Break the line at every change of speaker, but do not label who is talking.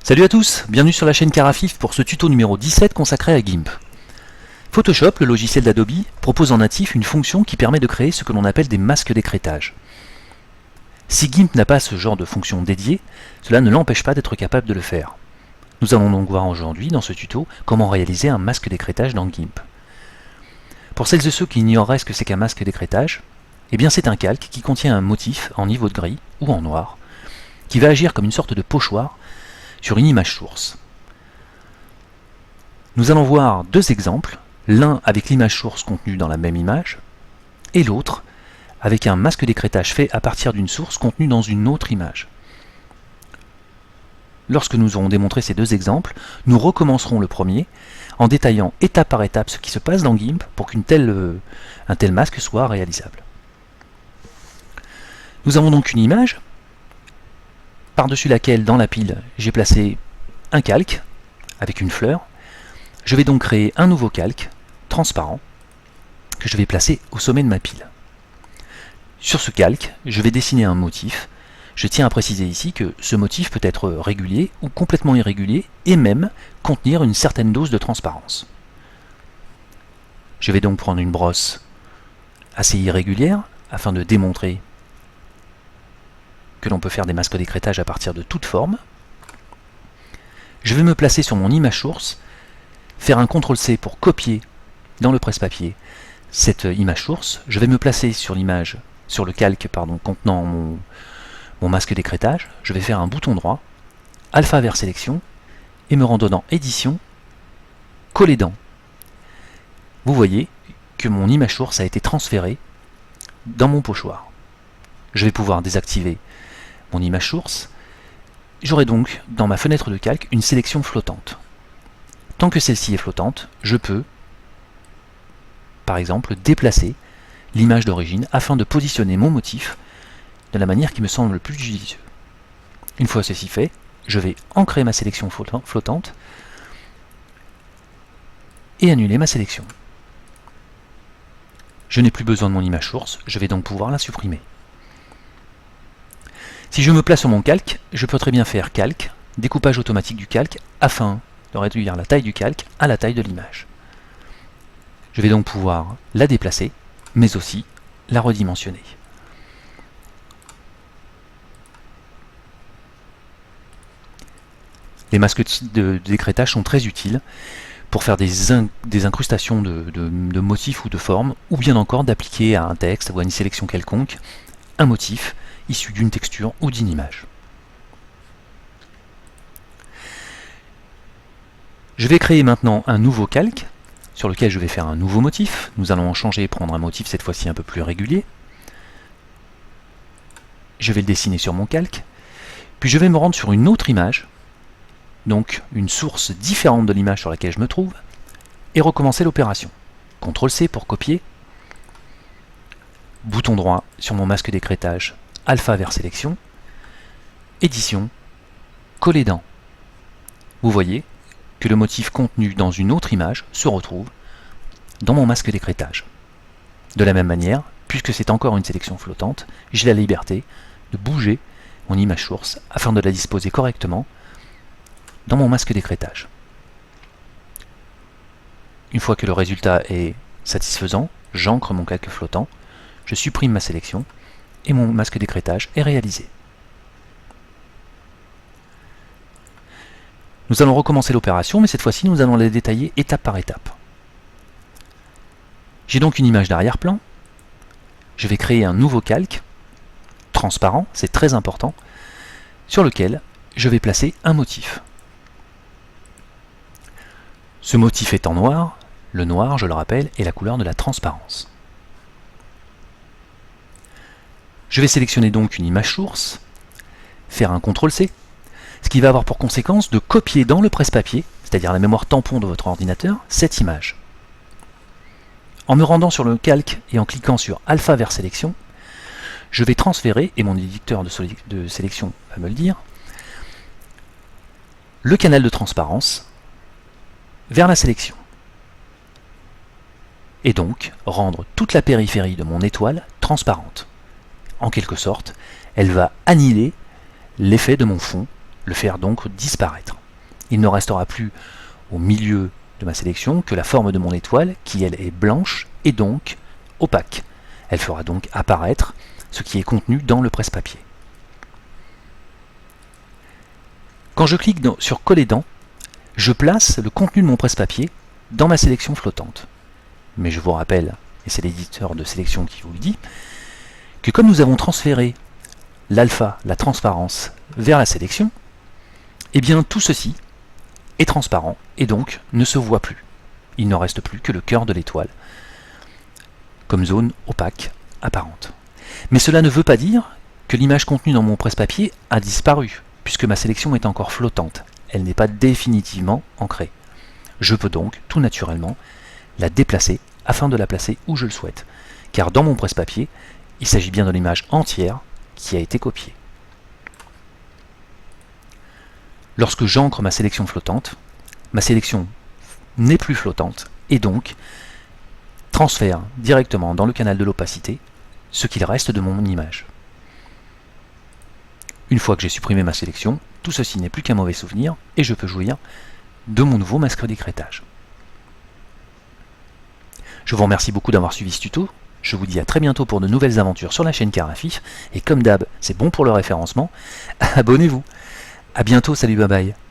Salut à tous, bienvenue sur la chaîne Carafif pour ce tuto numéro 17 consacré à GIMP. Photoshop, le logiciel d'Adobe, propose en natif une fonction qui permet de créer ce que l'on appelle des masques d'écrêtage. Si GIMP n'a pas ce genre de fonction dédiée, cela ne l'empêche pas d'être capable de le faire. Nous allons donc voir aujourd'hui dans ce tuto comment réaliser un masque d'écrêtage dans GIMP. Pour celles et ceux qui ignoreraient ce que c'est qu'un masque d'écrêtage, eh bien c'est un calque qui contient un motif en niveau de gris ou en noir, qui va agir comme une sorte de pochoir sur une image source. Nous allons voir deux exemples, l'un avec l'image source contenue dans la même image, et l'autre avec un masque d'écrêtage fait à partir d'une source contenue dans une autre image. Lorsque nous aurons démontré ces deux exemples, nous recommencerons le premier en détaillant étape par étape ce qui se passe dans GIMP pour qu'un tel masque soit réalisable. Nous avons donc une image par-dessus laquelle, dans la pile, j'ai placé un calque avec une fleur. Je vais donc créer un nouveau calque transparent que je vais placer au sommet de ma pile. Sur ce calque, je vais dessiner un motif. Je tiens à préciser ici que ce motif peut être régulier ou complètement irrégulier et même contenir une certaine dose de transparence. Je vais donc prendre une brosse assez irrégulière afin de démontrer que l'on peut faire des masques d'écrêtage à partir de toute forme. Je vais me placer sur mon image source, faire un CTRL-C pour copier dans le presse-papier cette image source. Je vais me placer sur l'image, sur le calque contenant mon masque d'écrêtage. Je vais faire un bouton droit, alpha vers sélection, et me rendre dans édition, coller dans. Vous voyez que mon image source a été transférée dans mon pochoir. Je vais pouvoir désactiver mon image source. J'aurai donc dans ma fenêtre de calque une sélection flottante. Tant que celle-ci est flottante, je peux, par exemple, déplacer l'image d'origine afin de positionner mon motif de la manière qui me semble le plus judicieuse. Une fois ceci fait, je vais ancrer ma sélection flottante et annuler ma sélection. Je n'ai plus besoin de mon image source, je vais donc pouvoir la supprimer. Si je me place sur mon calque, je peux très bien faire calque, découpage automatique du calque, afin de réduire la taille du calque à la taille de l'image. Je vais donc pouvoir la déplacer, mais aussi la redimensionner. Les masques d'écrêtage sont très utiles pour faire des incrustations de motifs ou de formes, ou bien encore d'appliquer à un texte ou à une sélection quelconque un motif issu d'une texture ou d'une image. Je vais créer maintenant un nouveau calque sur lequel je vais faire un nouveau motif. Nous allons en changer et prendre un motif cette fois-ci un peu plus régulier. Je vais le dessiner sur mon calque, puis je vais me rendre sur une autre image, donc une source différente de l'image sur laquelle je me trouve, et recommencer l'opération. CTRL-C pour copier, bouton droit sur mon masque d'écrêtage, alpha vers sélection, édition, coller dans. Vous voyez que le motif contenu dans une autre image se retrouve dans mon masque d'écrêtage. De la même manière, puisque c'est encore une sélection flottante, j'ai la liberté de bouger mon image source afin de la disposer correctement dans mon masque d'écrêtage. Une fois que le résultat est satisfaisant, j'ancre mon calque flottant, je supprime ma sélection et mon masque d'écrêtage est réalisé. Nous allons recommencer l'opération, mais cette fois-ci nous allons la détailler étape par étape. J'ai donc une image d'arrière-plan. Je vais créer un nouveau calque, transparent, c'est très important, sur lequel je vais placer un motif. Ce motif est en noir. Le noir, je le rappelle, est la couleur de la transparence. Je vais sélectionner donc une image source, faire un CTRL-C, ce qui va avoir pour conséquence de copier dans le presse-papier, c'est-à-dire la mémoire tampon de votre ordinateur, cette image. En me rendant sur le calque et en cliquant sur alpha vers sélection, je vais transférer, et mon éditeur de sélection va me le dire, le canal de transparence vers la sélection. Et donc rendre toute la périphérie de mon étoile transparente. En quelque sorte, elle va annihiler l'effet de mon fond le faire donc disparaître. Il ne restera plus au milieu de ma sélection que la forme de mon étoile qui elle est blanche et donc opaque. Elle fera donc apparaître ce qui est contenu dans le presse-papier. Quand je clique sur coller dans, je place le contenu de mon presse-papier dans ma sélection flottante. Mais je vous rappelle, et c'est l'éditeur de sélection qui vous le dit, que comme nous avons transféré l'alpha, la transparence, vers la sélection, eh bien tout ceci est transparent et donc ne se voit plus. Il ne reste plus que le cœur de l'étoile comme zone opaque apparente. Mais cela ne veut pas dire que l'image contenue dans mon presse-papier a disparu, puisque ma sélection est encore flottante. Elle n'est pas définitivement ancrée. Je peux donc, tout naturellement, la déplacer afin de la placer où je le souhaite. Car dans mon presse-papier, il s'agit bien de l'image entière qui a été copiée. Lorsque j'ancre ma sélection flottante, ma sélection n'est plus flottante et donc transfère directement dans le canal de l'opacité ce qu'il reste de mon image. Une fois que j'ai supprimé ma sélection, tout ceci n'est plus qu'un mauvais souvenir et je peux jouir de mon nouveau masque d'écrêtage. Je vous remercie beaucoup d'avoir suivi ce tuto. Je vous dis à très bientôt pour de nouvelles aventures sur la chaîne Carafif. Et comme d'hab, c'est bon pour le référencement, abonnez-vous. A bientôt, salut, bye bye.